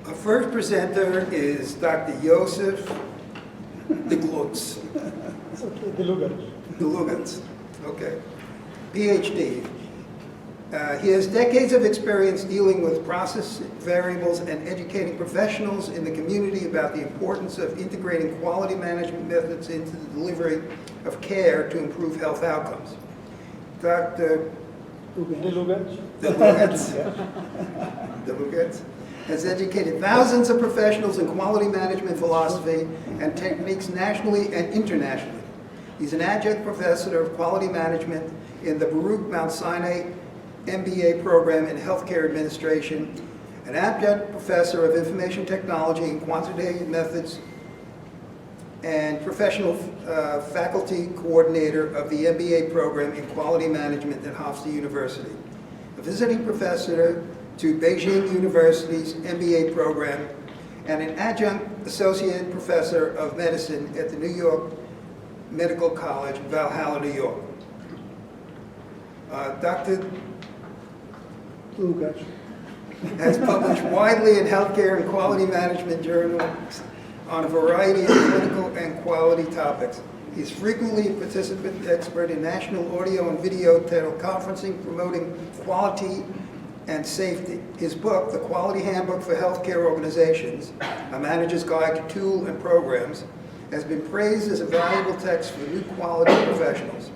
Our first presenter is Dr. Joseph Dlugacz. It's okay, Dlugacz. Dlugacz, okay. PhD. He has decades of experience dealing with process variables and educating professionals in the community about the importance of integrating quality management methods into the delivery of care to improve health outcomes. Dr. Dlugacz. Dlugacz has educated thousands of professionals in quality management philosophy and techniques nationally and internationally. He's an adjunct professor of quality management in the Baruch Mount Sinai MBA program in healthcare administration, an adjunct professor of information technology and quantitative methods, and professional faculty coordinator of the MBA program in quality management at Hofstra University, a visiting professor to Beijing University's MBA program, and an adjunct associate professor of medicine at the New York Medical College, Valhalla, New York. Dr. Dlugacz has published widely in healthcare and quality management journals on a variety of clinical and quality topics. He's frequently a participant expert in national audio and video teleconferencing promoting quality and safety. His book, The Quality Handbook for Healthcare Organizations, A Manager's Guide to Tools and Programs, has been praised as a valuable text for new quality professionals.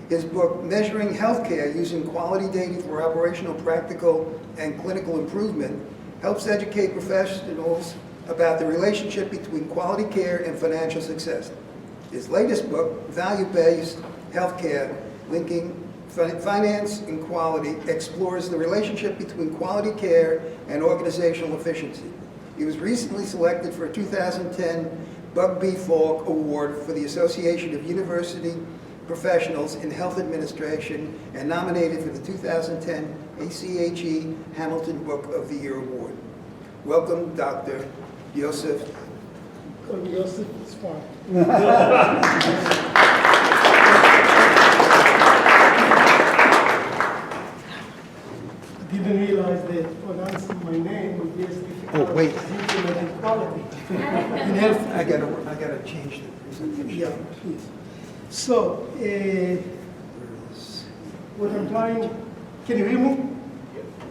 His book, Measuring Healthcare Using Quality Data for Operational, Practical, and Clinical Improvement, helps educate professionals about the relationship between quality care and financial success. His latest book, Value-Based Healthcare, Linking Finance and Quality, explores the relationship between quality care and organizational efficiency. He was recently selected for a 2010 Bugbee Falk Award for the Association of University Professionals in Health Administration and nominated for the 2010 ACHE Hamilton Book of the Year Award. Welcome, Dr. Joseph. Call me Joseph, it's fine. I didn't realize that pronouncing my name would be as difficult Oh, wait. as implementing quality in health. I gotta change the presentation. Yeah, please. So, what I'm trying, can you hear me?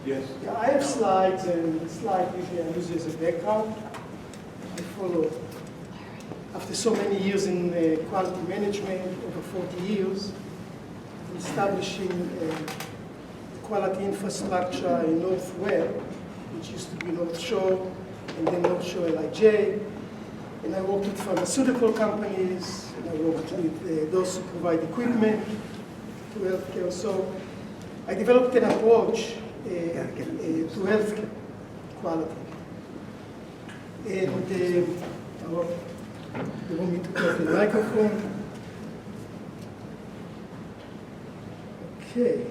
Yes. Yeah, I have slides, and the slide usually I use as a background. I follow. After so many years in quality management, over 40 years, establishing quality infrastructure in North Web, which used to be North Shore, and then North Shore LIJ. And I worked with pharmaceutical companies, and I worked with those who provide equipment to healthcare. So I developed an approach to healthcare quality. And they want me to put the microphone. Okay.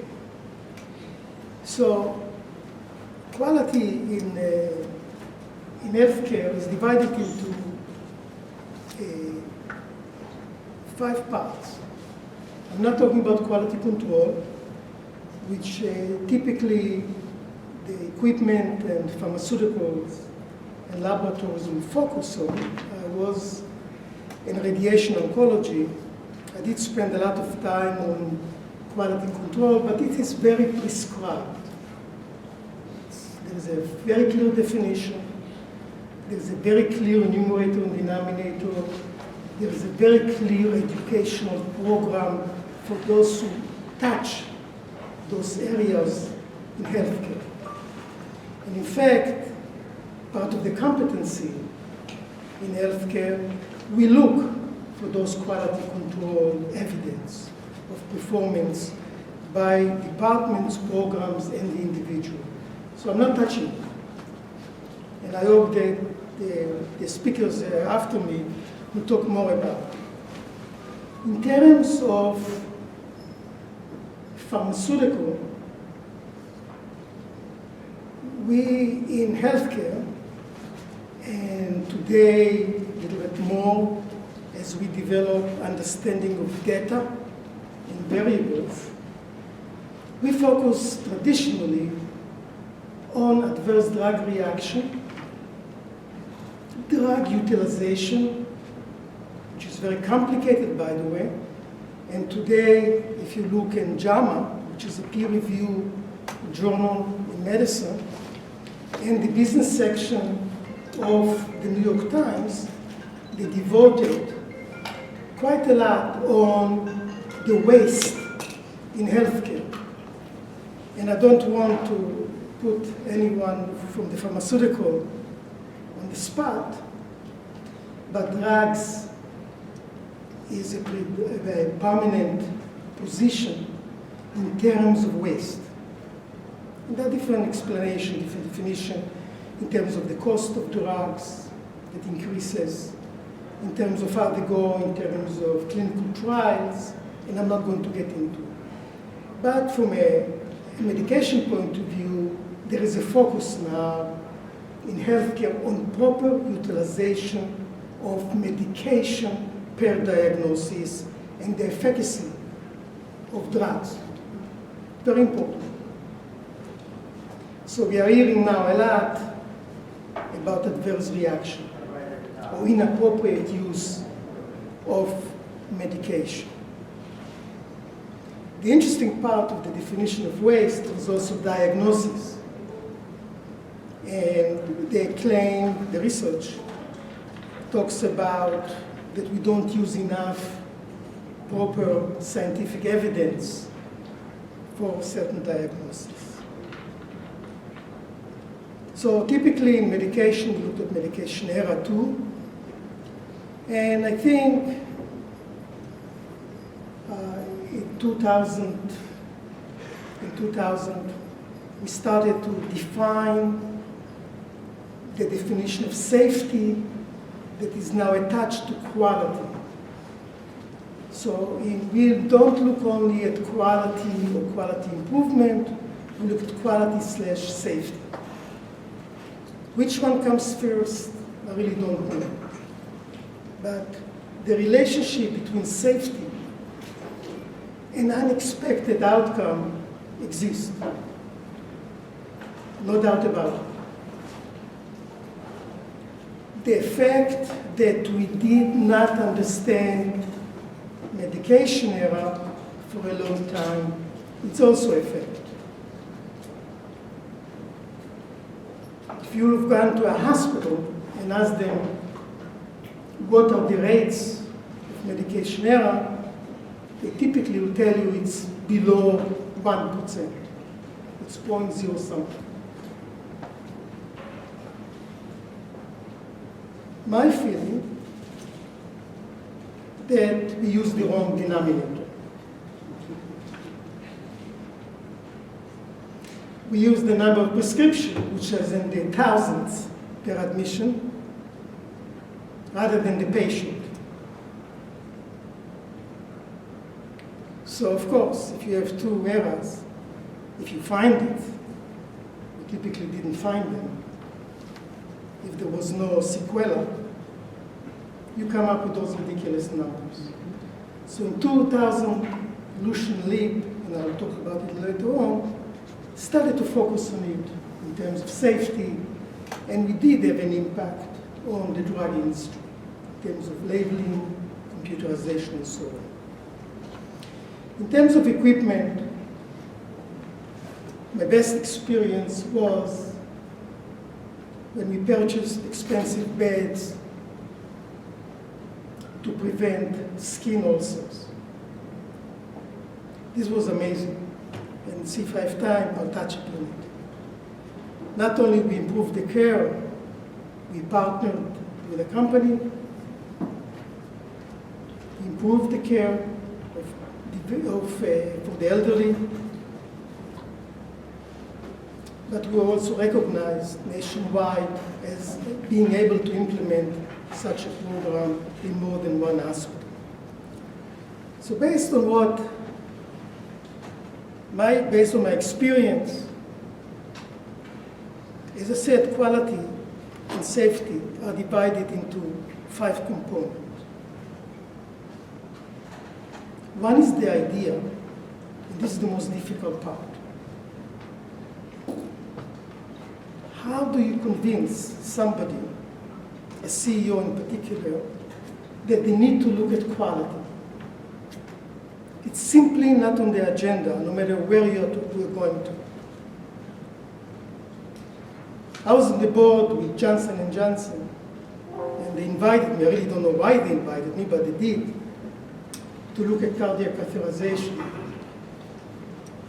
So quality in healthcare is divided into 5 parts. I'm not talking about quality control, which typically the equipment and pharmaceuticals and laboratories will focus on. I was in radiation oncology. I did spend a lot of time on quality control, but it is very prescribed. There is a very clear definition. There is a very clear numerator and denominator. There is a very clear educational program for those who touch those areas in healthcare. And in fact, part of the competency in healthcare, we look for those quality control evidence of performance by departments, programs, and the individual. So I'm not touching it. And I hope that the speakers after me will talk more about it. In terms of pharmaceutical, we in healthcare, and today a little bit more as we develop understanding of data and variables, we focus traditionally on adverse drug reaction drug utilization, which is very complicated, by the way. And today, if you look in JAMA, which is a peer-reviewed journal in medicine, in the business section of the New York Times, they devoted quite a lot on the waste in healthcare. And I don't want to put anyone from the pharmaceutical on the spot, but drugs is a prominent position in terms of waste. And there are different explanations, different definition in terms of the cost of drugs that increases, in terms of how they go, in terms of clinical trials, and I'm not going to get into it. But from a medication point of view, there is a focus now in healthcare on proper utilization of medication per diagnosis and the efficacy of drugs. Very important. So we are hearing now a lot about adverse reaction or inappropriate use of medication. The interesting part of the definition of waste is also diagnosis. And they claim, the research talks about that we don't use enough proper scientific evidence for certain diagnoses. So typically in medication, we looked at medication era too. And I think in 2000, we started to define the definition of safety that is now attached to quality. So we don't look only at quality or quality improvement, we look at quality/safety. Which one comes first, I really don't know. But the relationship between safety and unexpected outcome exists. No doubt about it. The fact that we did not understand medication era for a long time, it's also a fact. If you've gone to a hospital and asked them what are the rates of medication error, they typically will tell you it's below 1%. It's 0.0 something. My feeling that we use the wrong denominator. We use the number of prescriptions, which is in the thousands per admission, rather than the patient. So of course, if you have two errors, if you find it, we typically didn't find them. If there was no sequela, you come up with those ridiculous numbers. So in 2000, Lucian Leib, and I'll talk about it later on, started to focus on it in terms of safety, and we did have an impact on the drug industry in terms of labeling, computerization, and so on. In terms of equipment, my best experience was when we purchased expensive beds to prevent skin ulcers. This was amazing. And see if I have time, I'll touch upon it. Not only we improved the care, we partnered with a company, we improved the care for the elderly, but we were also recognized nationwide as being able to implement such a program in more than one hospital. So based on my experience, as I said, quality and safety are divided into 5 components. One is the idea, and this is the most difficult part. How do you convince somebody a CEO in particular, that they need to look at quality. It's simply not on the agenda, no matter where you're going to. I was on the board with Johnson & Johnson, and they invited me. I really don't know why they invited me, but they did, to look at cardiac catheterization.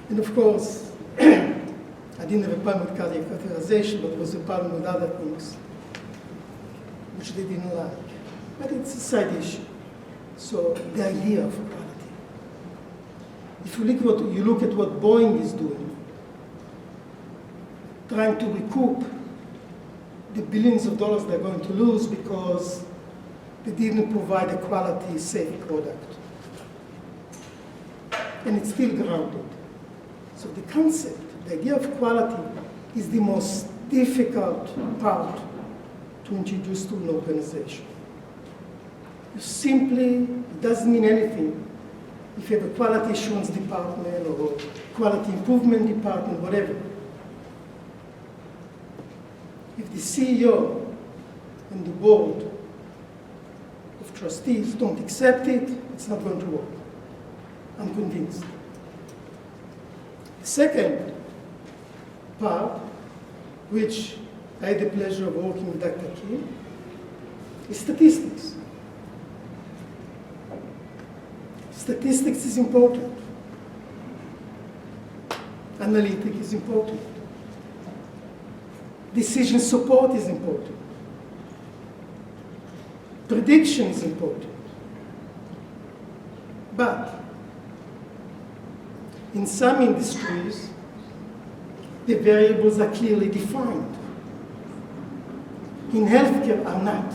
And of course, I didn't have a problem with cardiac catheterization, but there was a problem with other things, which they didn't like. But it's a side issue. So the idea of quality. If you look at what Boeing is doing, trying to recoup the billions of dollars they're going to lose because they didn't provide a quality, safe product. And it's still grounded. So the concept, the idea of quality, is the most difficult part to introduce to an organization. You simply, it doesn't mean anything if you have a quality assurance department or quality improvement department, whatever. If the CEO and the board of trustees don't accept it, it's not going to work. I'm convinced. The second part, which I had the pleasure of working with Dr. Kim, is statistics. Statistics is important. Analytics is important. Decision support is important. Prediction is important. But in some industries, the variables are clearly defined. In healthcare are not.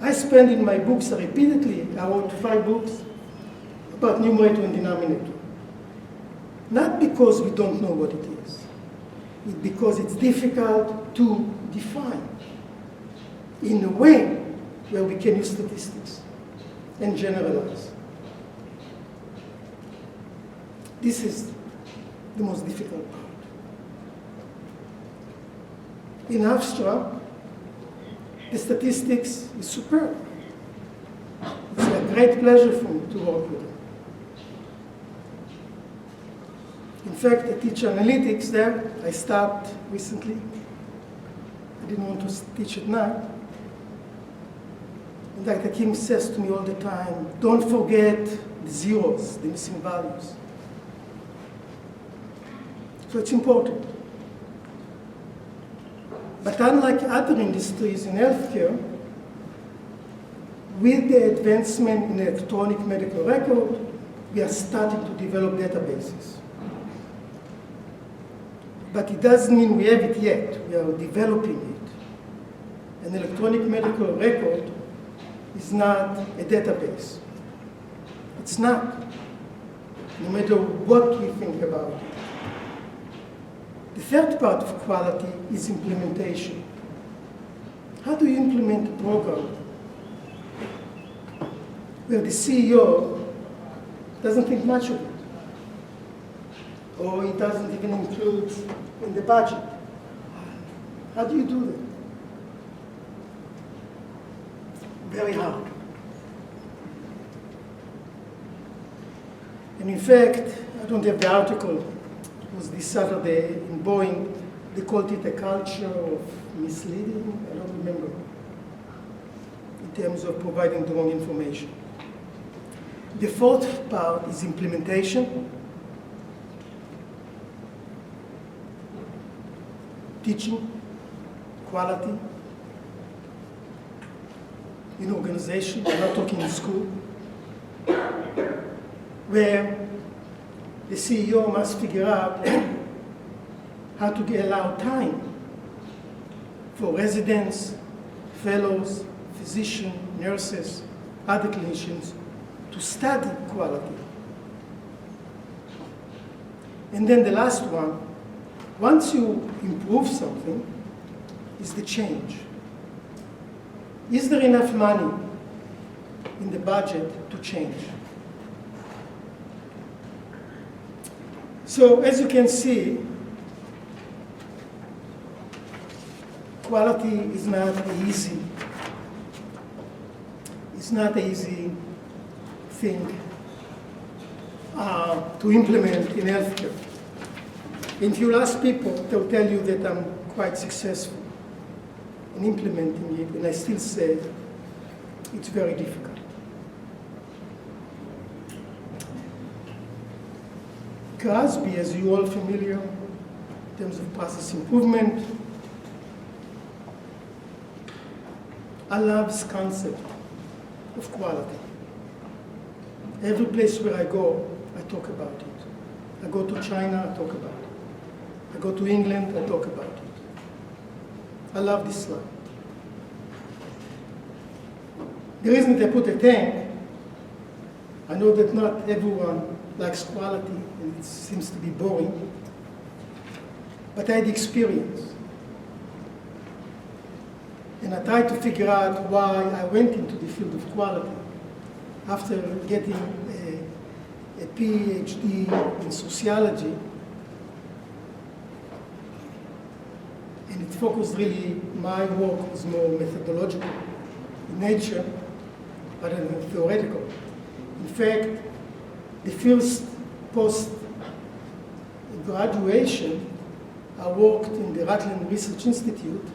I spend in my books repeatedly, I wrote 5 books about numerator and denominator. Not because we don't know what it is, it's because it's difficult to define in a way where we can use statistics and generalize. This is the most difficult part. In Hofstra, the statistics is superb. It's a great pleasure for me to work with them. In fact, I teach analytics there. I stopped recently. I didn't want to teach at night. And Dr. Kim says to me all the time, don't forget the zeros, the missing values. So it's important. But unlike other industries in healthcare, with the advancement in electronic medical record, we are starting to develop databases. But it doesn't mean we have it yet. We are developing it. An electronic medical record is not a database. It's not, no matter what we think about it. The third part of quality is implementation. How do you implement a program where the CEO doesn't think much of it? Or it doesn't even include in the budget? How do you do that? Very hard. And in fact, I don't have the article. It was this Saturday in Boeing. They called it a culture of misleading. I don't remember. In terms of providing the wrong information. The fourth part is implementation. Teaching, quality, in organization, we're not talking in school, where the CEO must figure out how to allow time for residents, fellows, physicians, nurses, other clinicians to study quality. And then the last one, once you improve something, is the change. Is there enough money in the budget to change? So as you can see, quality is not easy. It's not an easy thing to implement in healthcare. If you ask people, they'll tell you that I'm quite successful in implementing it, and I still say it's very difficult. CASB, as you all familiar, in terms of process improvement, I love this concept of quality. Every place where I go, I talk about it. I go to China, I talk about it. I go to England, I talk about it. I love this slide. The reason they put a tank, I know that not everyone likes quality, and it seems to be boring, but I had experience. And I tried to figure out why I went into the field of quality after getting a PhD in sociology. And it focused really, my work was more methodological in nature rather than theoretical. In fact, the first post-graduation, I worked in the Rutland Research Institute,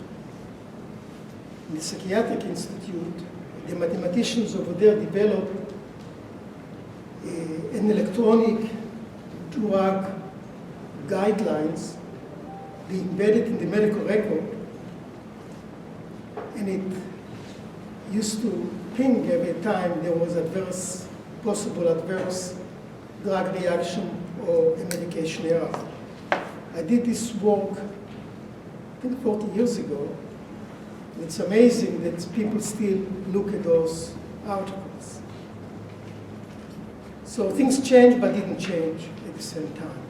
in the Psychiatric Institute. The mathematicians over there developed an electronic drug guidelines. They embedded in the medical record, and it used to ping every time there was possible adverse drug reaction or a medication error. I did this work, I think 40 years ago. It's amazing that people still look at those articles. So things changed, but didn't change at the same time.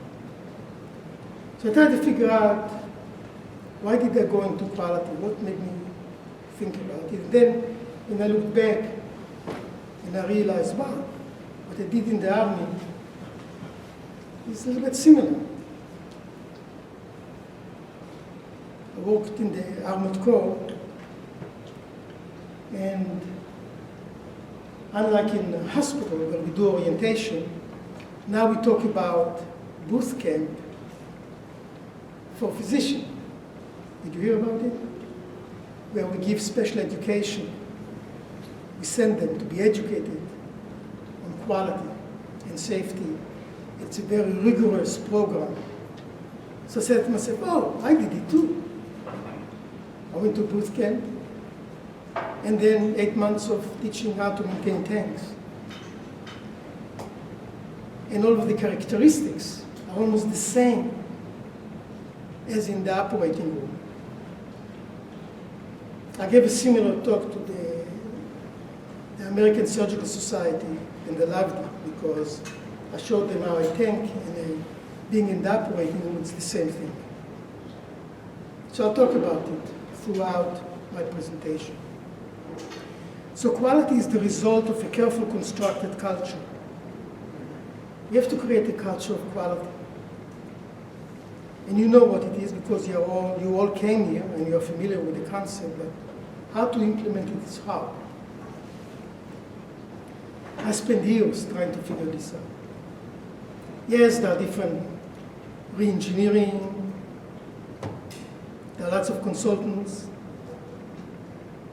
So I tried to figure out, why did I go into quality? What made me think about it? And then, when I looked back, and I realized, wow, what I did in the army is a little bit similar. I worked in the Armored Corps, and unlike in a hospital where we do orientation, now we talk about boot camp for physicians. Did you hear about it? Where we give special education. We send them to be educated on quality and safety. It's a very rigorous program. So I said to myself, oh, I did it too. I went to boot camp, and then 8 months of teaching how to maintain tanks. And all of the characteristics are almost the same as in the operating room. I gave a similar talk to the American Surgical Society, and they loved it because I showed them how a tank and being in the operating room, it's the same thing. So I'll talk about it throughout my presentation. So quality is the result of a carefully constructed culture. We have to create a culture of quality. And you know what it is because you all came here and you're familiar with the concept, but how to implement it is hard. I spent years trying to figure this out. Yes, there are different re-engineering, there are lots of consultants,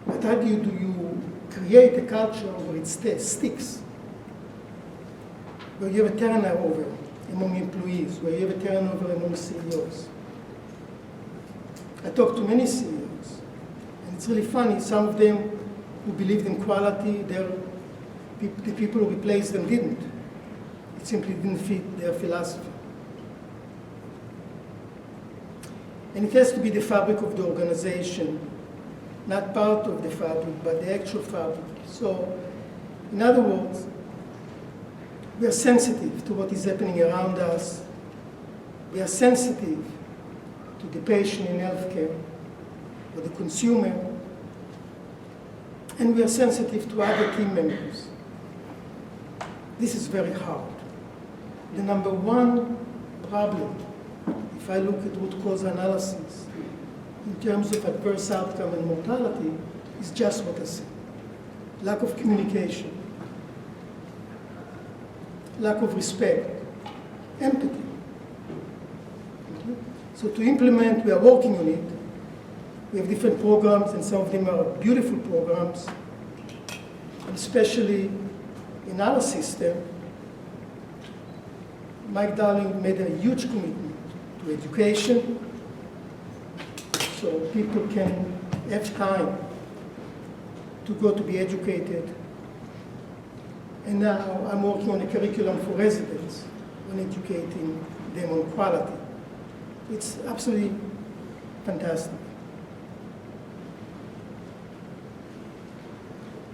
but how do you create a culture where it sticks? Where you have a turnover among employees, where you have a turnover among CEOs. I talked to many CEOs, and it's really funny, some of them who believed in quality, the people who replaced them didn't. It simply didn't fit their philosophy. And it has to be the fabric of the organization, not part of the fabric, but the actual fabric. So, in other words, we are sensitive to what is happening around us. We are sensitive to the patient in healthcare, or the consumer, and we are sensitive to other team members. This is very hard. The number one problem, if I look at root cause analysis, in terms of adverse outcome and mortality is just what I said. Lack of communication, lack of respect, empathy. Okay? So to implement, we are working on it. We have different programs, and some of them are beautiful programs, and especially in our system. Mike Darling made a huge commitment to education, so people can have time to go to be educated. And now I'm working on a curriculum for residents on educating them on quality. It's absolutely fantastic.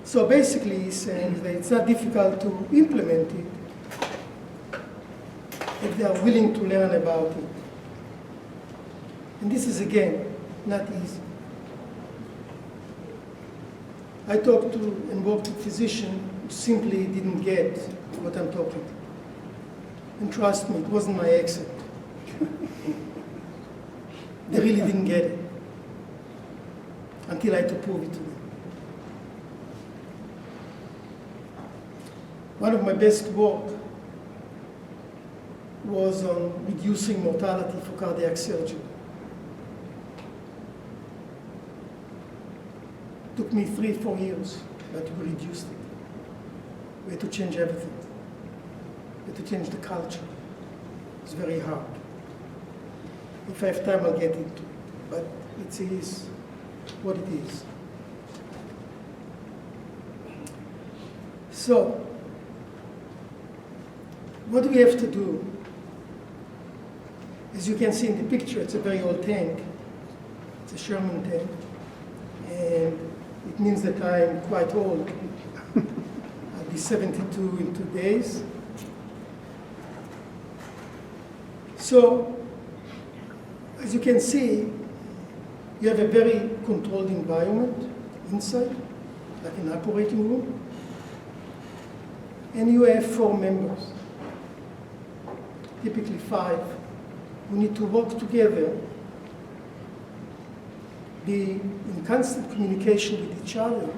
So basically, he's saying that it's not difficult to implement it if they are willing to learn about it. And this is, again, not easy. I talked to and worked with physicians who simply didn't get what I'm talking about. And trust me, it wasn't my accent. They really didn't get it until I had to prove it to them. One of my best work was on reducing mortality for cardiac surgery. It took me 3-4 years, but we reduced it. We had to change everything. We had to change the culture. It's very hard. If I have time, I'll get into it, but it is what it is. So, what do we have to do? As you can see in the picture, it's a very old tank. It's a Sherman tank. And it means that I'm quite old. I'll be 72 in 2 days. So, as you can see, you have a very controlled environment inside, like an operating room. And you have 4 members, typically 5, who need to work together, be in constant communication with each other.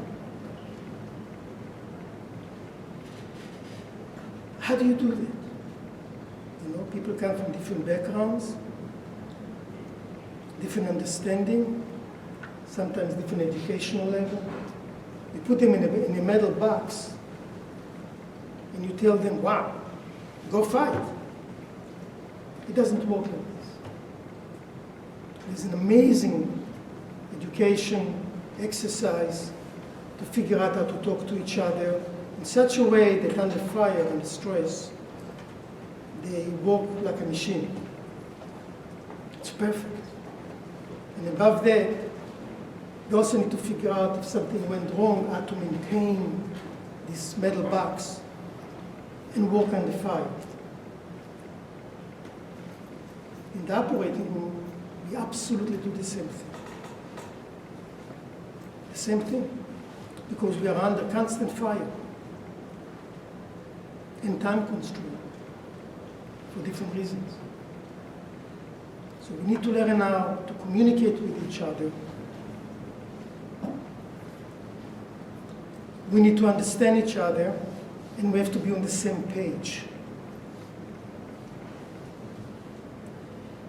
How do you do that? You know, people come from different backgrounds, different understanding, sometimes different educational level. You put them in a metal box, and you tell them, wow, go fight. It doesn't work like this. There's an amazing education exercise to figure out how to talk to each other in such a way that under fire and stress, they work like a machine. It's perfect. And above that, they also need to figure out if something went wrong, how to maintain this metal box and work under fire. In the operating room, we absolutely do the same thing. The same thing, because we are under constant fire and time constraint for different reasons. So we need to learn how to communicate with each other. We need to understand each other, and we have to be on the same page.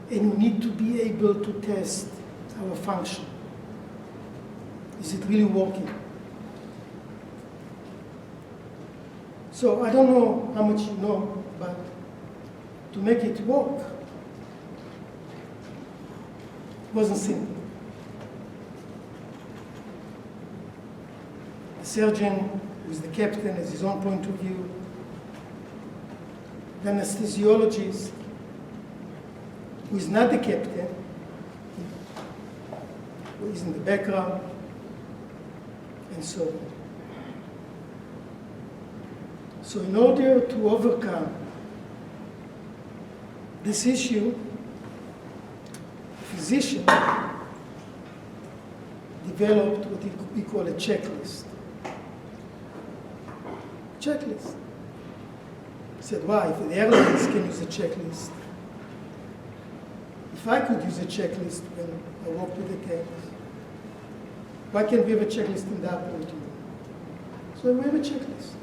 And we need to be able to test our function. Is it really working? So I don't know how much you know, but to make it work, it wasn't simple. The surgeon, who is the captain, has his own point of view. The anesthesiologist, who is not the captain, who is in the background, and so on. So in order to overcome this issue, the physician developed what we call a checklist. Checklist. He said, why? If the airlines can use a checklist, If I could use a checklist when I work with the tanks, why can't we have a checklist in the operating room? So we have a checklist.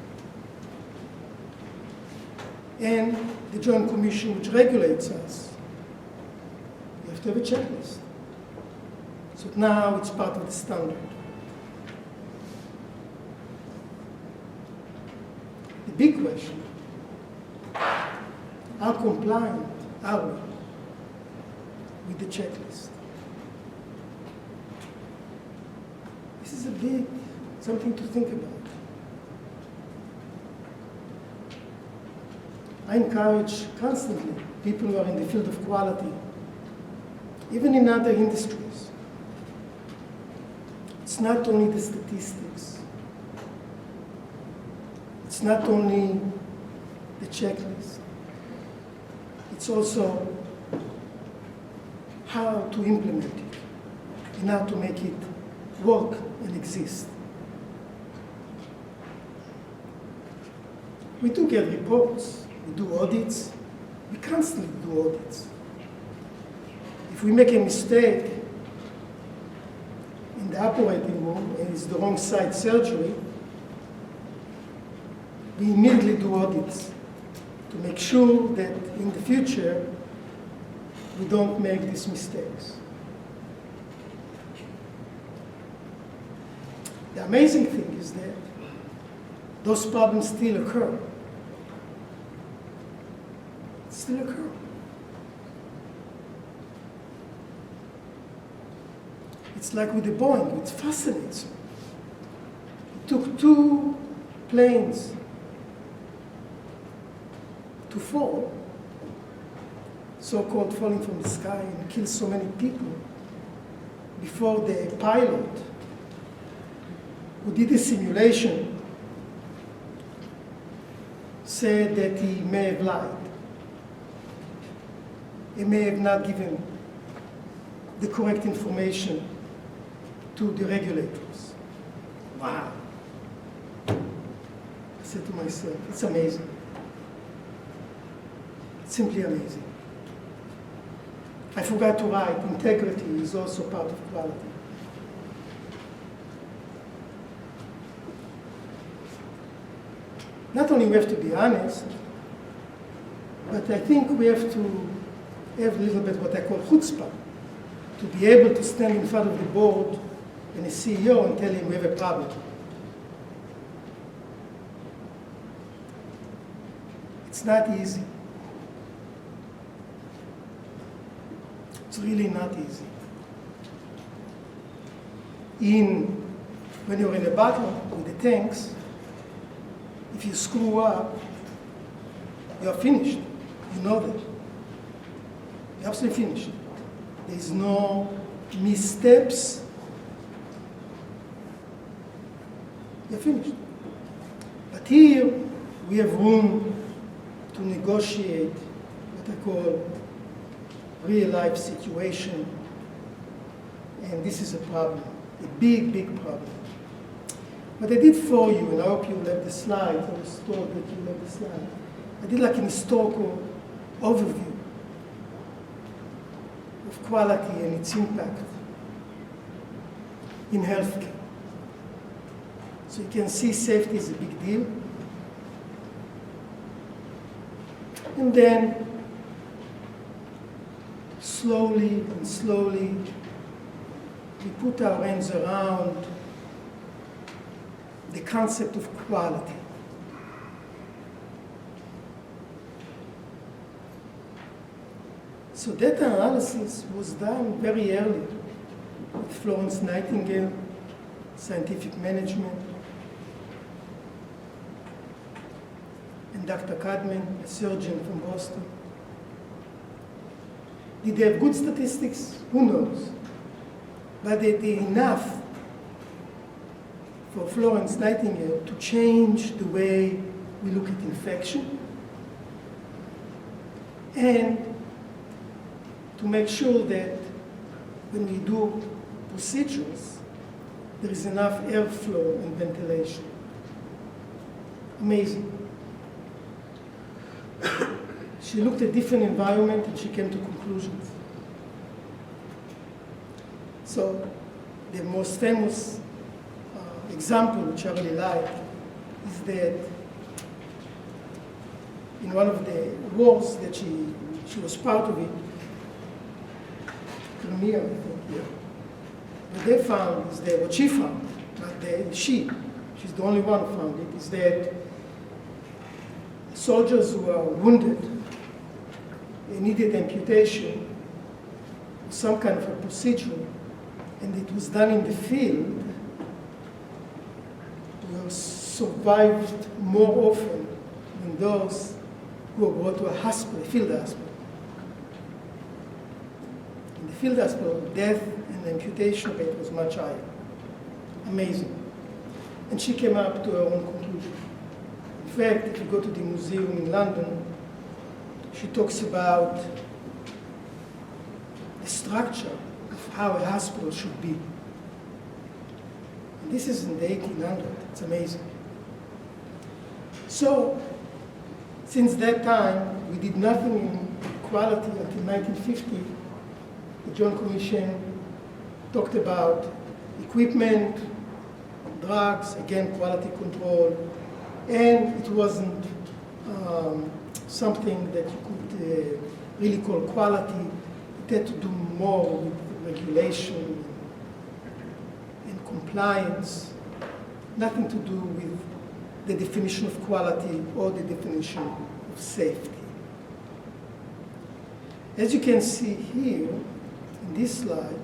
And the Joint Commission, which regulates us, you have to have a checklist. So now it's part of the standard. The big question, how compliant are we with the checklist? This is a big, something to think about. I encourage constantly people who are in the field of quality, even in other industries. It's not only the statistics. It's not only the checklist. It's also how to implement it and how to make it work and exist. We do get reports. We do audits. We constantly do audits. If we make a mistake in the operating room and it's the wrong side surgery, we immediately do audits to make sure that in the future we don't make these mistakes. The amazing thing is that those problems still occur. Still occur. It's like with the Boeing, it fascinates me. It took 2 planes to fall, so-called falling from the sky and kill so many people, before the pilot who did the simulation said that he may have lied. He may have not given the correct information to the regulators. Wow. I said to myself, it's amazing. It's simply amazing. I forgot to write, integrity is also part of quality. Not only we have to be honest, but I think we have to have a little bit what I call chutzpah, to be able to stand in front of the board and a CEO and tell him we have a problem. It's not easy. It's really not easy. When you're in a battle with the tanks, if you screw up, you're finished. You know that. You're absolutely finished. There's no missteps. You're finished. But here, we have room to negotiate what I call real-life situation. And this is a problem, a big, big problem. What I did for you, and I hope you will have the slide, I was told that you will have the slide. I did like an historical overview of quality and its impact in healthcare. So you can see safety is a big deal. And then, slowly and slowly, we put our hands around the concept of quality. So data analysis was done very early with Florence Nightingale, scientific management, and Dr. Cadman, a surgeon from Boston. Did they have good statistics? Who knows? But they did enough for Florence Nightingale to change the way we look at infection and to make sure that when we do procedures, there is enough airflow and ventilation. Amazing. She looked at different environments and she came to conclusions. So the most famous example, which I really like, is that in one of the wars that she was part of it, Crimea, I think, yeah. What they found is that, what she found, not they, she's the only one who found it, is that soldiers who are wounded, they needed amputation, some kind of a procedure, and it was done in the field, were survived more often than those who were brought to a hospital, a field hospital. In the field hospital, death and amputation rate was much higher. Amazing. And she came up to her own conclusion. In fact, if you go to the museum in London, she talks about the structure of how a hospital should be. And this is in the 1800s. It's amazing. So, since that time, we did nothing in quality until 1950. The Joint Commission talked about equipment, drugs, again, quality control, and it wasn't something that you could really call quality. It had to do more with regulation and compliance, nothing to do with the definition of quality or the definition of safety. As you can see here in this slide,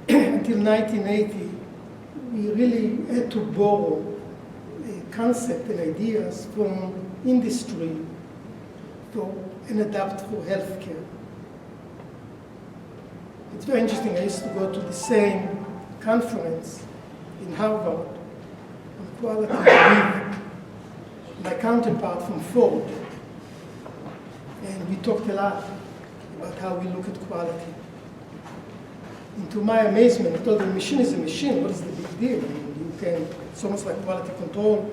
until 1980, we really had to borrow concepts and ideas from industry and adapt for healthcare. It's very interesting. I used to go to the same conference in Harvard on quality with my counterpart from Ford. And we talked a lot about how we look at quality. And to my amazement, I told him, machine is a machine. What is the big deal? It's almost like quality control.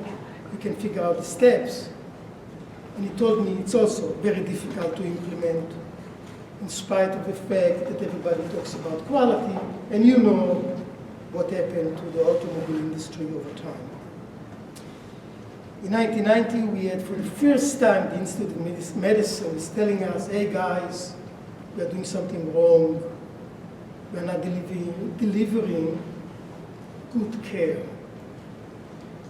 You can figure out the steps. And he told me it's also very difficult to implement in spite of the fact that everybody talks about quality. And you know what happened to the automobile industry over time. In 1990, we had, for the first time, the Institute of Medicine is telling us, hey guys, we are doing something wrong. We are not delivering good care.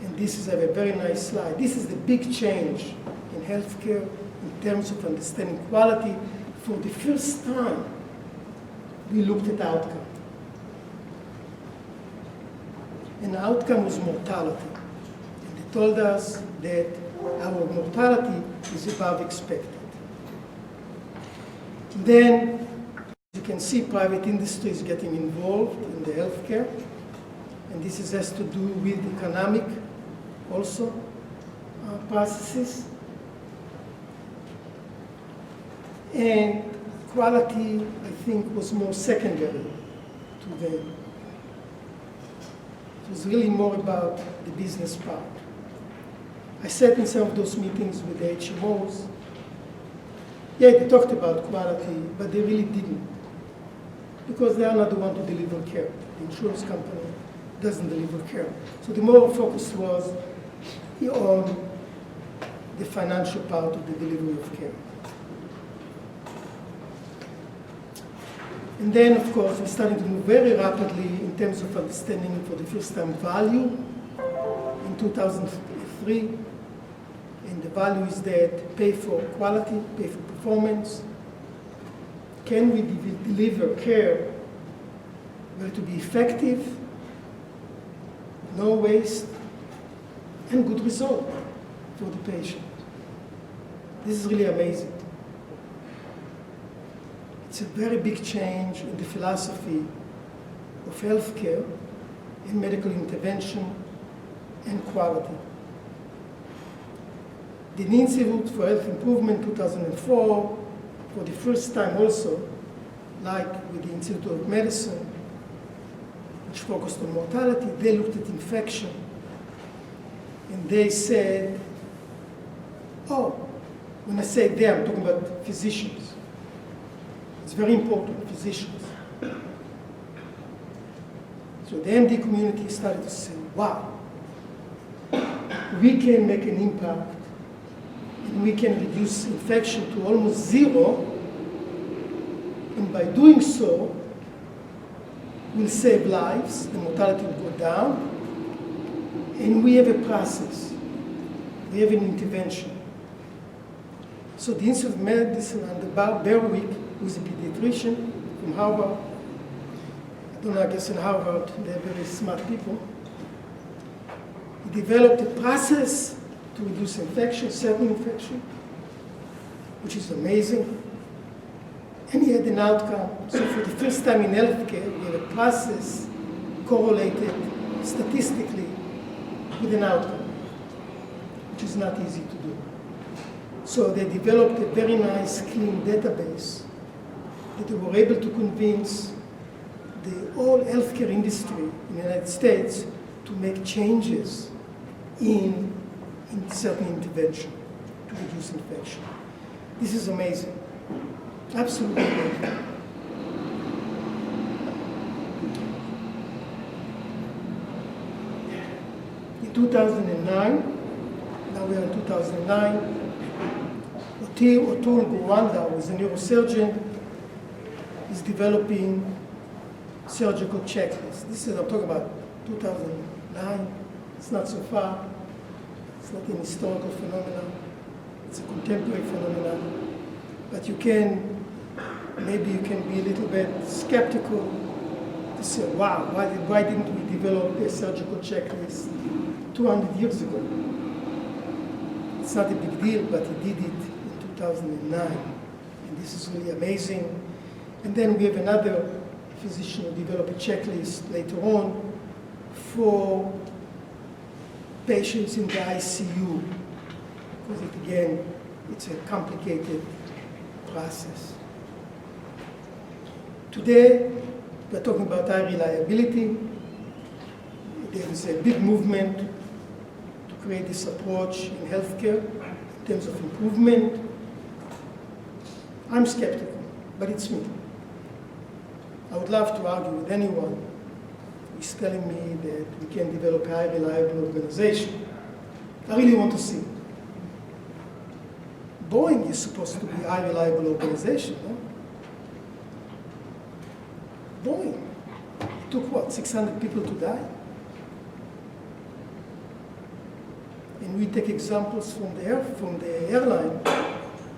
And this is a very nice slide. This is the big change in healthcare in terms of understanding quality. For the first time, we looked at outcome. And the outcome was mortality. And they told us that our mortality is above expected. And then, you can see private industry is getting involved in the healthcare. And this has to do with economic also processes. And quality, I think, was more secondary to them. It was really more about the business part. I sat in some of those meetings with the HMOs. Yeah, they talked about quality, but they really didn't. Because they are not the one to deliver care. The insurance company doesn't deliver care. So the more focus was on the financial part of the delivery of care. And then, of course, we started to move very rapidly in terms of understanding for the first time value in 2003. And the value is that pay for quality, pay for performance. Can we deliver care where to be effective, no waste, and good result for the patient? This is really amazing. It's a very big change in the philosophy of healthcare and medical intervention and quality. The Institute for Health Improvement 2004, for the first time also, like with the Institute of Medicine, which focused on mortality, they looked at infection. And they said, oh, when I say they, I'm talking about physicians. It's very important, physicians. So the MD community started to say, wow, we can make an impact and we can reduce infection to almost zero, and by doing so, we'll save lives, the mortality will go down, and we have a process, we have an intervention. So the Institute of Medicine under Berwick, who's a pediatrician from Harvard, I don't know, I guess in Harvard they're very smart people, he developed a process to reduce infection, certain infection, which is amazing. And he had an outcome. So for the first time in healthcare, we have a process correlated statistically with an outcome, which is not easy to do. So they developed a very nice, clean database that they were able to convince the whole healthcare industry in the United States to make changes in certain intervention to reduce infection. This is amazing. Absolutely amazing. In 2009, now we are in 2009, Otul Gowanda, who is a neurosurgeon, is developing surgical checklists. This is, I'm talking about 2009. It's not so far. It's not an historical phenomenon. It's a contemporary phenomenon. But maybe you can be a little bit skeptical to say, wow, why didn't we develop a surgical checklist 200 years ago? It's not a big deal, but he did it in 2009. And this is really amazing. And then we have another physician who developed a checklist later on for patients in the ICU, because again, it's a complicated process. Today, we're talking about high reliability. There is a big movement to create this approach in healthcare in terms of improvement. I'm skeptical, but it's me. I would love to argue with anyone who is telling me that we can develop a high reliable organization. I really want to see it. Boeing is supposed to be a high reliable organization, no? Boeing. It took what, 600 people to die? And we take examples from the airline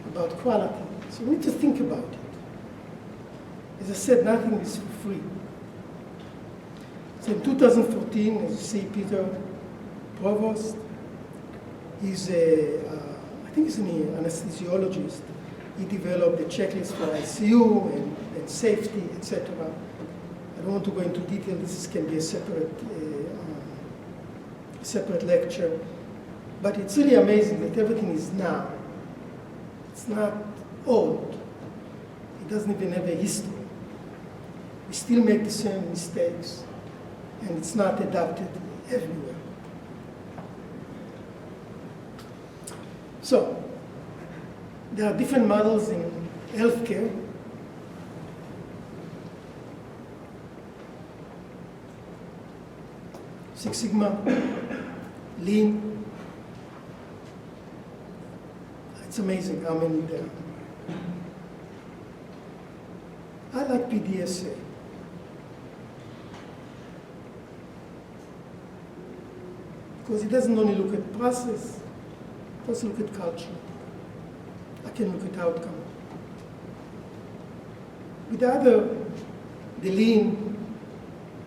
about quality. So we need to think about it. As I said, nothing is for free. So in 2014, as you see, Peter Provost, he's I think he's an anesthesiologist. He developed a checklist for ICU and safety, etc. I don't want to go into detail. This can be a separate lecture. But it's really amazing that everything is now. It's not old. It doesn't even have a history. We still make the same mistakes, and it's not adapted everywhere. So, there are different models in healthcare. Six Sigma, Lean. It's amazing how many there are. I like PDSA. Because it doesn't only look at process, it doesn't look at culture. I can look at outcome. With the lean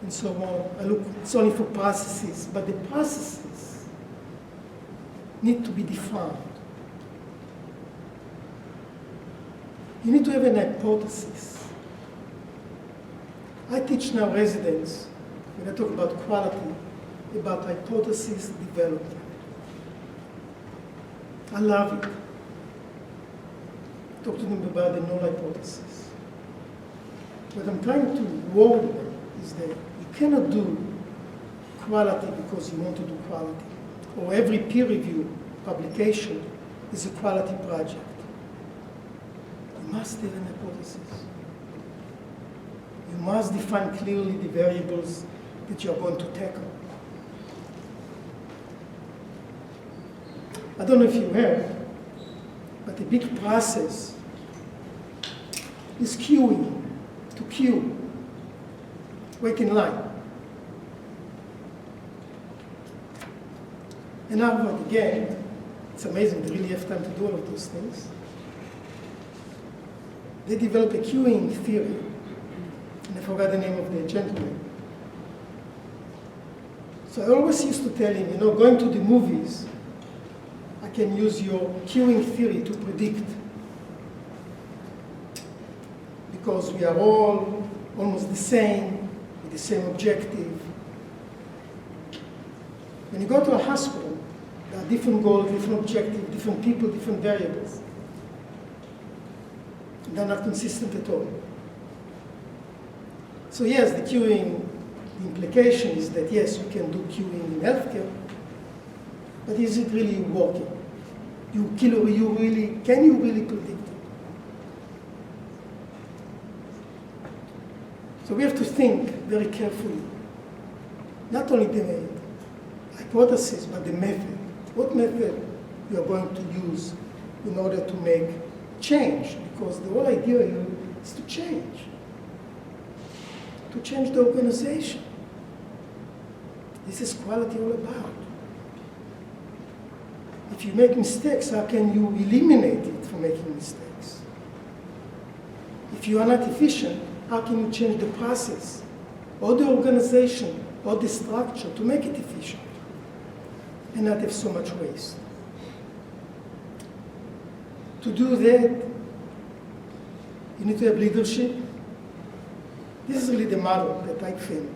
and so on, it's only for processes, but the processes need to be defined. You need to have an hypothesis. I teach now residents, when I talk about quality, about hypothesis development. I love it. Talk to them about the null hypothesis. What I'm trying to warn them is that you cannot do quality because you want to do quality. Or every peer review publication is a quality project. You must have an hypothesis. You must define clearly the variables that you're going to tackle. I don't know if you heard, but a big process is queuing, to queue, wait in line. And Harvard, again, it's amazing, they really have time to do all of those things. They developed a queuing theory, and I forgot the name of the gentleman. So I always used to tell him, you know, going to the movies, I can use your queuing theory to predict. Because we are all almost the same, with the same objective. When you go to a hospital, there are different goals, different objectives, different people, different variables. They're not consistent at all. So yes, the queuing, the implication is that yes, we can do queuing in healthcare, but is it really working? Can you really predict it? So we have to think very carefully, not only the hypothesis, but the method. What method you are going to use in order to make change? Because the whole idea here is to change the organization. This is quality all about. If you make mistakes, how can you eliminate it from making mistakes? If you are not efficient, how can you change the process or the organization or the structure to make it efficient and not have so much waste? To do that, you need to have leadership. This is really the model that I think,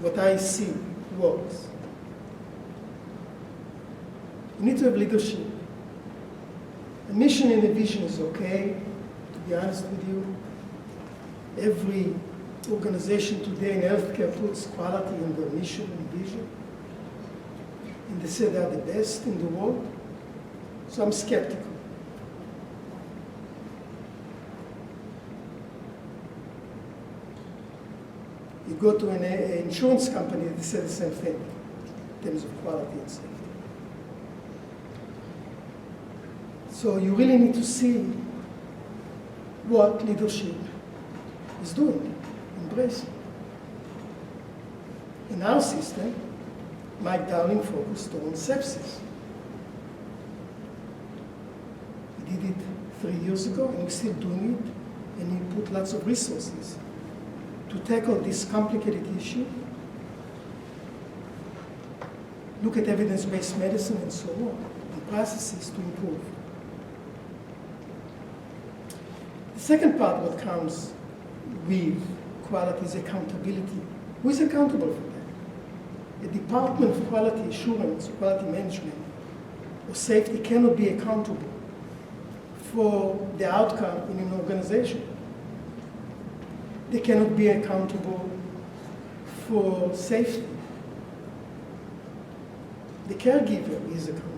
what I see works. You need to have leadership. A mission and a vision is okay, to be honest with you. Every organization today in healthcare puts quality in their mission and vision. And they say they are the best in the world. So I'm skeptical. You go to an insurance company, they say the same thing in terms of quality and safety. So you really need to see what leadership is doing, embracing. In our system, Mike Dowling focused on sepsis. He did it 3 years ago, and we're still doing it, and he put lots of resources to tackle this complicated issue, look at evidence-based medicine and so on, and processes to improve. The second part, what comes with quality, is accountability. Who is accountable for that? A department of quality assurance, quality management, or safety cannot be accountable for the outcome in an organization. They cannot be accountable for safety. The caregiver is accountable.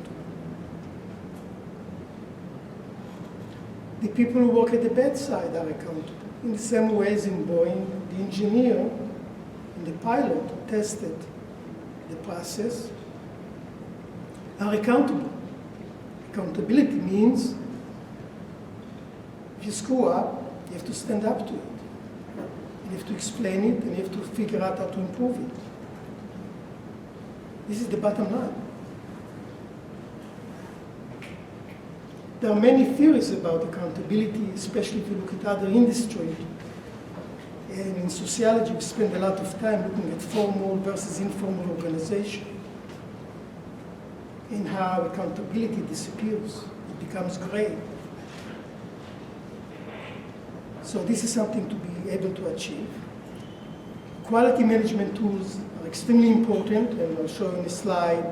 The people who work at the bedside are accountable. In the same way as in Boeing, the engineer and the pilot who tested the process are accountable. Accountability means if you screw up, you have to stand up to it. You have to explain it, and you have to figure out how to improve it. This is the bottom line. There are many theories about accountability, especially if you look at other industries. And in sociology, we spend a lot of time looking at formal versus informal organization and how accountability disappears. It becomes gray. So this is something to be able to achieve. Quality management tools are extremely important, and I'll show in a slide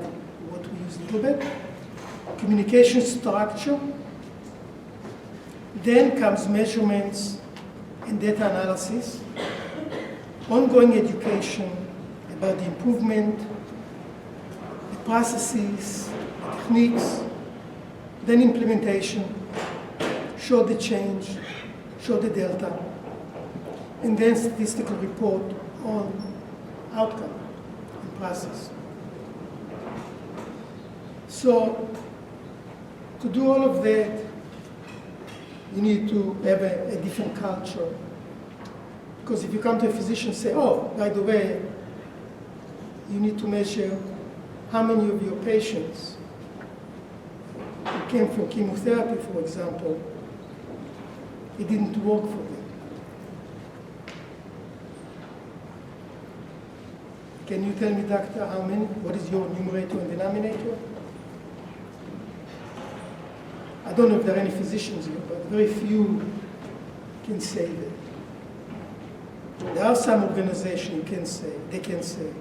what we use a little bit. Communication structure. Then comes measurements and data analysis. Ongoing education about the improvement, the processes, the techniques. Then implementation. Show the change, show the delta. and then statistical report on outcome and process. So to do all of that, you need to have a different culture. Because if you come to a physician and say, oh, by the way, you need to measure how many of your patients who came for chemotherapy, for example, it didn't work for them. Can you tell me, doctor, how many? What is your numerator and denominator? I don't know if there are any physicians here, but very few can say that. There are some organizations who can say, they can say it,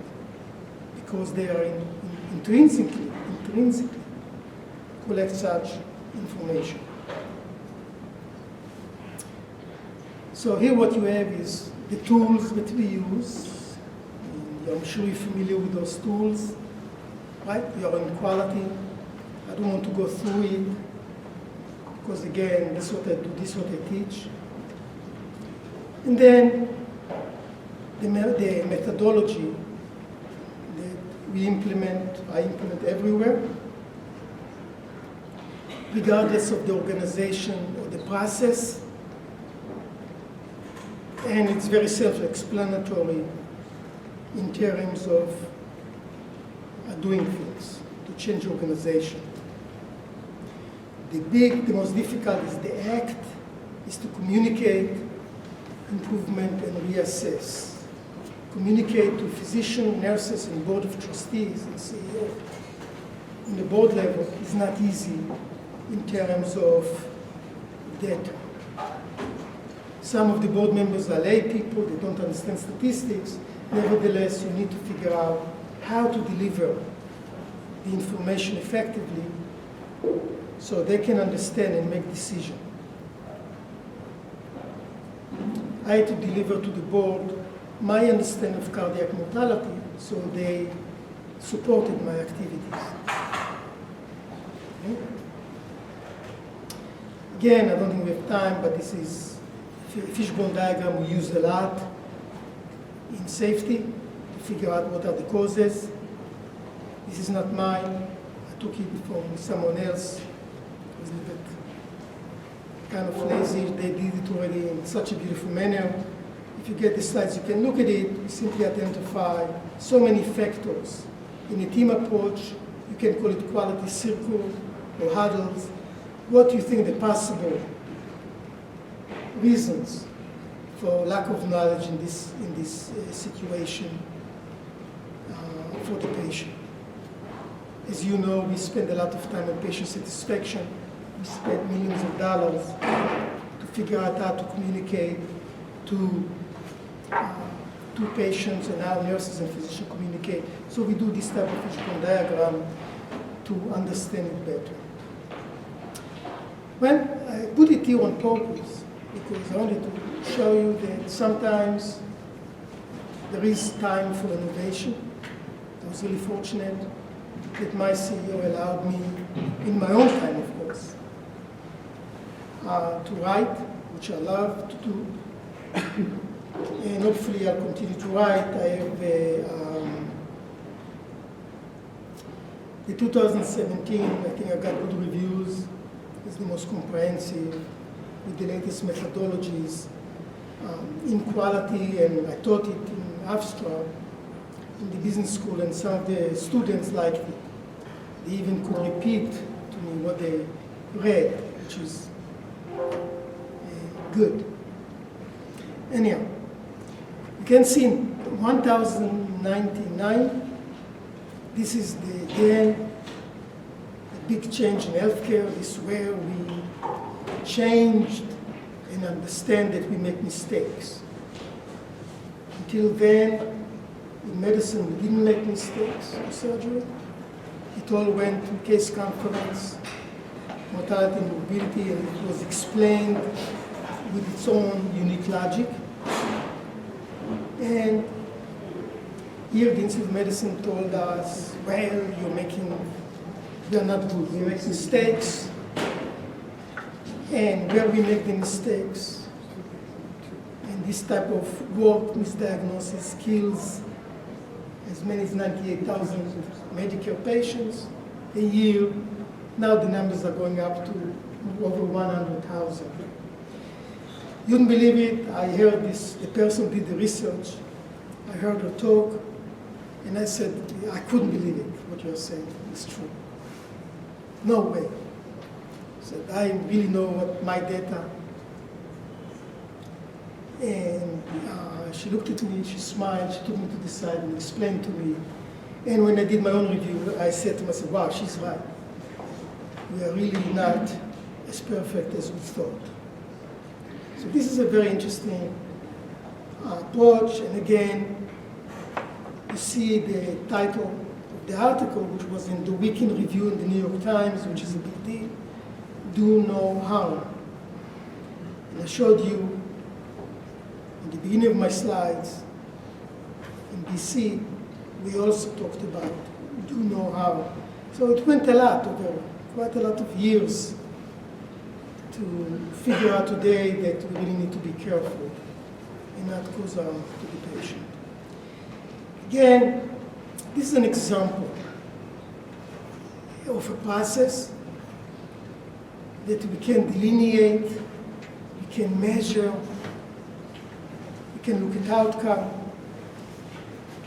because they are intrinsically collect such information. So here what you have is the tools that we use. I'm sure you're familiar with those tools, right? You're in quality. I don't want to go through it, because again, this is what I do, this is what I teach. And then the methodology that we implement, I implement everywhere, regardless of the organization or the process. And it's very self-explanatory in terms of doing things, to change organization. The most difficult is the act, is to communicate improvement and reassess. Communicate to physicians, nurses, and board of trustees and CEO. On the board level, it's not easy in terms of data. Some of the board members are lay people, they don't understand statistics. Nevertheless, you need to figure out how to deliver the information effectively so they can understand and make decisions. I had to deliver to the board my understanding of cardiac mortality, so they supported my activities. Okay. Again, I don't think we have time, but this is a fishbone diagram we use a lot in safety to figure out what are the causes. This is not mine. I took it from someone else. It was a little bit kind of lazy. They did it already in such a beautiful manner. If you get the slides, you can look at it. You simply identify so many factors. In a team approach, you can call it quality circle or huddles. What do you think the possible reasons for lack of knowledge in this situation for the patient? As you know, we spend a lot of time on patient satisfaction. We spend millions of dollars to figure out how to communicate to patients and how nurses and physicians communicate. So we do this type of fishbone diagram to understand it better. Well, I put it here on purpose because I wanted to show you that sometimes there is time for innovation. I was really fortunate that my CEO allowed me, in my own time, of course, to write, which I love to do. And hopefully I'll continue to write. I have the 2017, I think I got good reviews. It's the most comprehensive with the latest methodologies in quality, and I taught it in Hofstra in the business school, and some of the students liked it. They even could repeat to me what they read, which is good. Anyhow, you can see in 1099, this is the big change in healthcare. This is where we changed and understand that we make mistakes. Until then, in medicine, we didn't make mistakes in surgery. It all went to case conference, mortality and morbidity, and it was explained with its own unique logic. And here the Institute of Medicine told us, well, you're not good, you make mistakes. And where we make the mistakes, and this type of work, misdiagnosis, kills as many as 98,000 Medicare patients a year. Now the numbers are going up to over 100,000. You wouldn't believe it. I heard this, the person did the research. I heard her talk, and I said, I couldn't believe it, what you're saying is true. No way. I said, I really know what my data. And she looked at me, she smiled, she took me to the side and explained to me. And when I did my own review, I said to myself, wow, she's right. We are really not as perfect as we thought. So this is a very interesting approach. And again, you see the title of the article, which was in the Weekend Review in the New York Times, which is a big deal, Do No Harm. And I showed you in the beginning of my slides, in BC, we also talked about Do No Harm. So it went a lot over quite a lot of years to figure out today that we really need to be careful and not cause harm to the patient. Again, this is an example of a process that we can delineate, we can measure, we can look at outcome,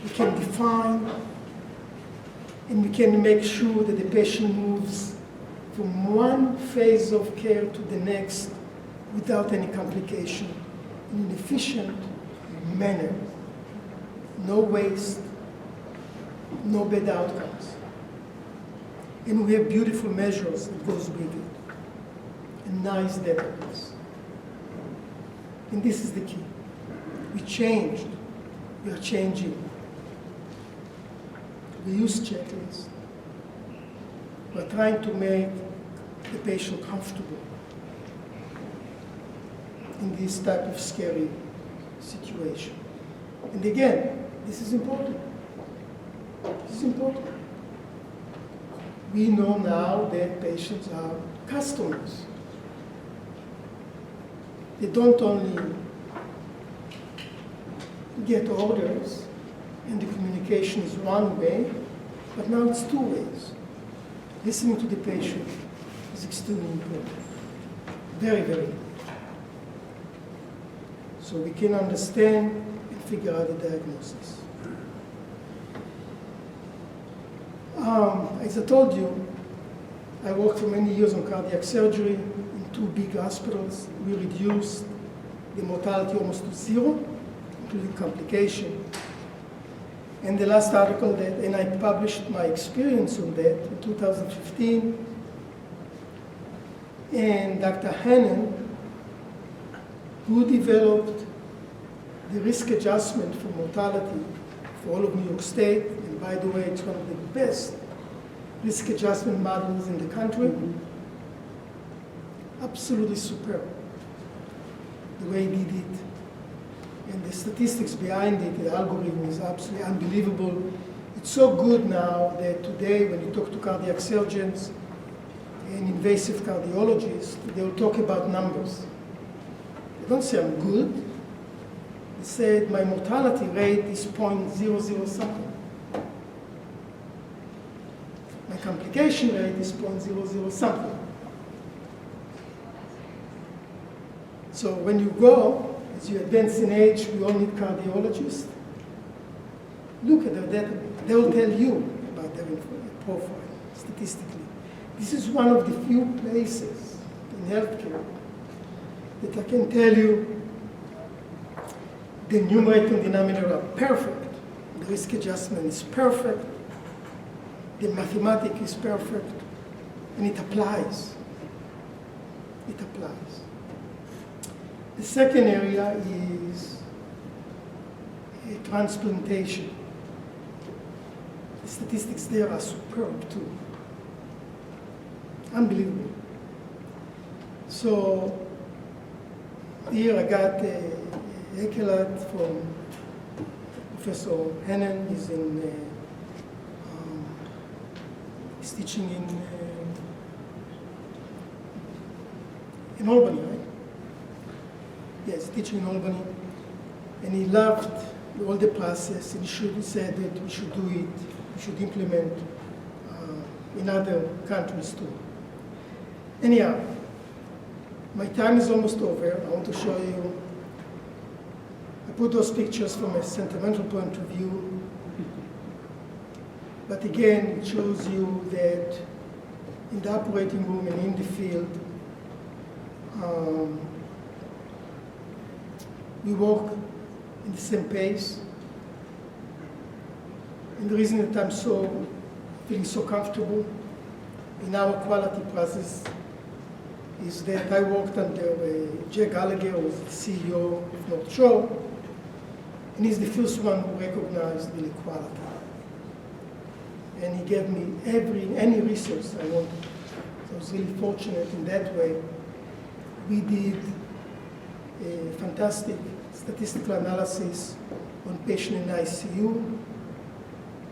we can define, and we can make sure that the patient moves from one phase of care to the next without any complication in an efficient manner. No waste, no bad outcomes. And we have beautiful measures that goes with it, and nice database. And this is the key. We changed, we are changing. We use checklists. We're trying to make the patient comfortable in this type of scary situation. And again, this is important. This is important. We know now that patients are customers. They don't only get orders, and the communication is one way, but now it's two ways. Listening to the patient is extremely important. Very, very important. So we can understand and figure out the diagnosis. As I told you, I worked for many years on cardiac surgery in two big hospitals. We reduced the mortality almost to zero, including complication. And the last article that, and I published my experience on that in 2015, and Dr. Hannon, who developed the risk adjustment for mortality for all of New York State, and by the way, it's one of the best risk adjustment models in the country. Absolutely superb, the way he did it. And the statistics behind it, the algorithm is absolutely unbelievable. It's so good now that today when you talk to cardiac surgeons and invasive cardiologists, they'll talk about numbers. They don't say I'm good. They said my mortality rate is 0.00 something. My complication rate is 0.00 something. So when you go, as you advance in age, we all need cardiologists. Look at their data. They will tell you about their profile, statistically. This is one of the few places in healthcare that I can tell you the numerator and denominator are perfect. The risk adjustment is perfect. The mathematics is perfect. And it applies. It applies. The second area is transplantation. The statistics there are superb too. Unbelievable. So here I got a accolade from Professor Hannon. He's he's teaching in Albany, right? Yes, teaching in Albany. And he loved all the process, and he said that we should do it, we should implement in other countries too. Anyhow, my time is almost over. I want to show you, I put those pictures from a sentimental point of view, but again, it shows you that in the operating room and in the field, we work in the same pace. And the reason that I'm feeling so comfortable in our quality process is that I worked under Jay Gallagher, who was the CEO of North Shore, and he's the first one who recognized the quality. And he gave me any resource I wanted. So I was really fortunate in that way. We did a fantastic statistical analysis on patient in ICU,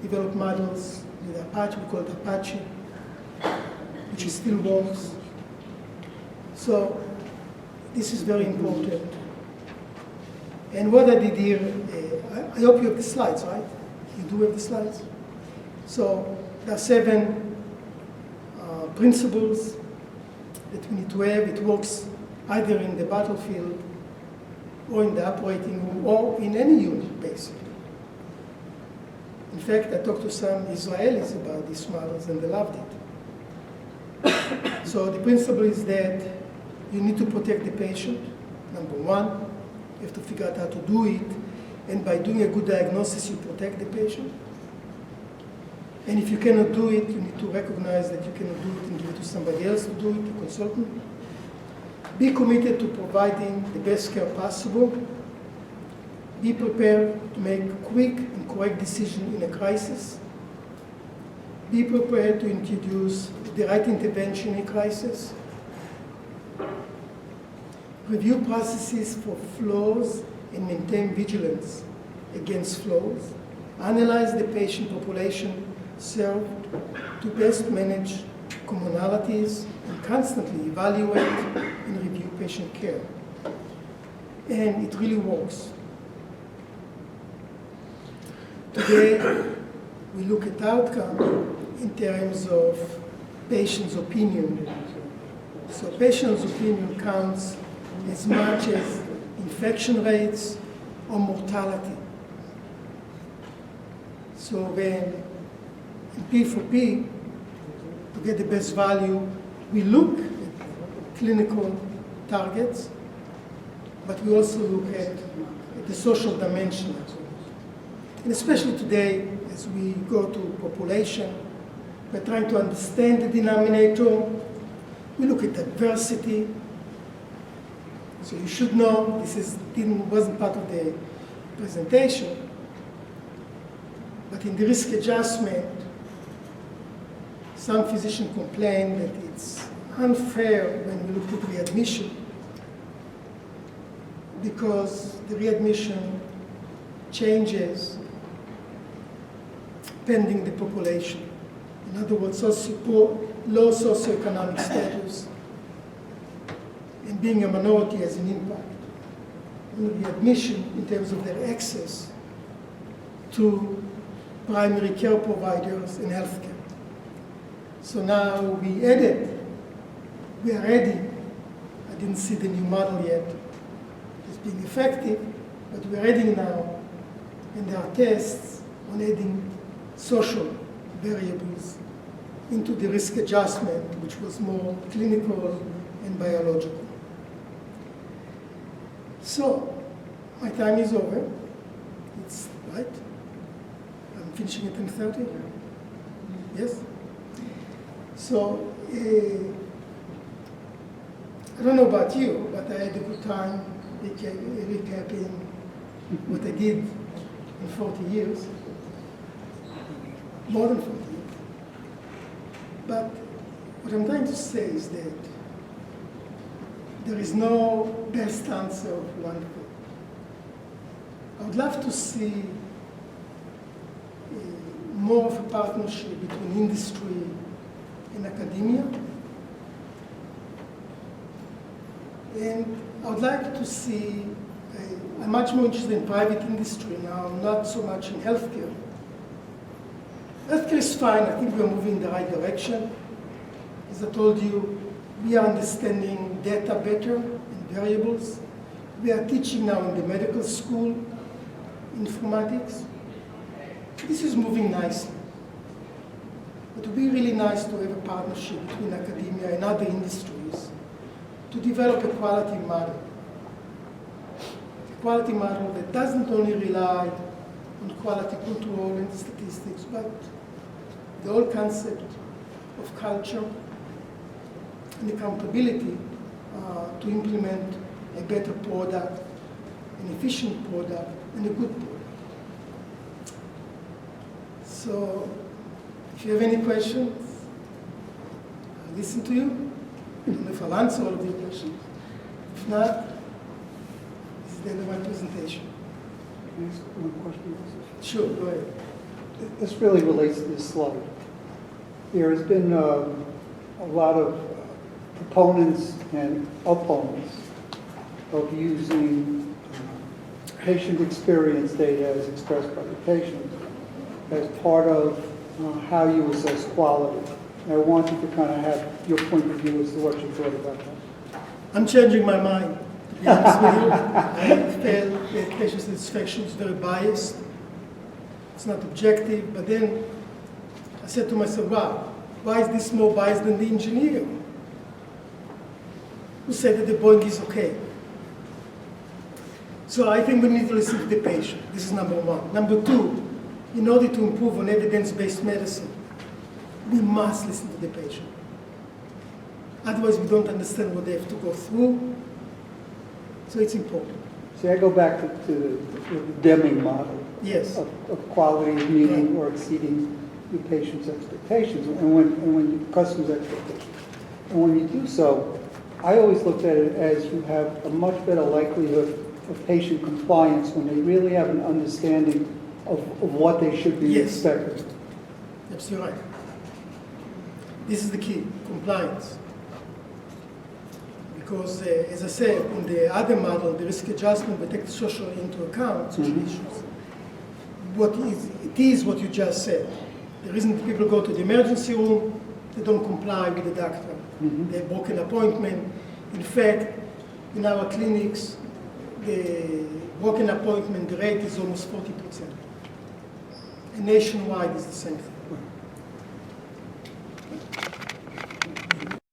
developed models with Apache, we call it Apache, which still works. So this is very important. And what I did here, I hope you have the slides, right? You do have the slides? So there are 7 principles that we need to have. It works either in the battlefield or in the operating room or in any unit, basically. In fact, I talked to some Israelis about these models and they loved it. So the principle is that you need to protect the patient, number 1. You have to figure out how to do it. And by doing a good diagnosis, you protect the patient. And if you cannot do it, you need to recognize that you cannot do it and give it to somebody else to do it, a consultant. Be committed to providing the best care possible. Be prepared to make quick and correct decisions in a crisis. Be prepared to introduce the right intervention in a crisis. Review processes for flaws and maintain vigilance against flaws. Analyze the patient population served to best manage commonalities and constantly evaluate and review patient care. And it really works. Today, we look at outcome in terms of patient's opinion. So patient's opinion counts as much as infection rates or mortality. So when in P4P, to get the best value, we look at clinical targets, but we also look at the social dimension. And especially today, as we go to population, we're trying to understand the denominator. We look at diversity. So you should know, this wasn't part of the presentation, but in the risk adjustment, some physicians complain that it's unfair when we look at readmission, because the readmission changes pending the population. In other words, low socioeconomic status and being a minority has an impact on the admission in terms of their access to primary care providers and healthcare. So now we are ready. I didn't see the new model yet. It's being effective, but we're ready now. And there are tests on adding social variables into the risk adjustment, which was more clinical and biological. So, my time is over. It's right. I'm finishing at 10:30. Yes? So, I don't know about you, but I had a good time recapping what I did in 40 years. More than 40 years. But what I'm trying to say is that there is no best answer of one thing. I would love to see more of a partnership between industry and academia. And I would like to see I'm much more interested in private industry now, not so much in healthcare. Healthcare is fine. I think we're moving in the right direction. As I told you, we are understanding data better and variables. We are teaching now in the medical school informatics. This is moving nicely. But it would be really nice to have a partnership between academia and other industries to develop a quality model. A quality model that doesn't only rely on quality control and statistics, but the whole concept of culture and accountability to implement a better product, an efficient product, and a good product. So, if you have any questions, I'll listen to you. I don't know if I'll answer all of your questions. If not, this is the end of my presentation. Can I ask one question? Sure, go ahead. This really relates to this slide. There has been a lot of proponents and opponents of using patient experience data as expressed by the patient as part of how you assess quality. And I wanted to kind of have your point of view as to what you thought about that. I'm changing my mind, to be honest with you. I felt that patient satisfaction is very biased. It's not objective. But then I said to myself, wow, why is this more biased than the engineer who said that the Boeing is okay? So I think we need to listen to the patient. This is number one. Number two, in order to improve on evidence-based medicine, we must listen to the patient. Otherwise, we don't understand what they have to go through. So it's important. See, I go back to the Deming model Yes. of quality is meeting or exceeding the patient's expectations, and when customers' expectations. And when you do so, I always looked at it as you have a much better likelihood of patient compliance when they really have an understanding of what they should be Yes. expecting. Absolutely right. This is the key, compliance. Because, as I said, in the other model, the risk adjustment, we take the social into account, social issues. It is what you just said. The reason that people go to the emergency room, they don't comply with the doctor. They have broken appointment. In fact, in our clinics, the broken appointment rate is almost 40%. And nationwide is the same thing.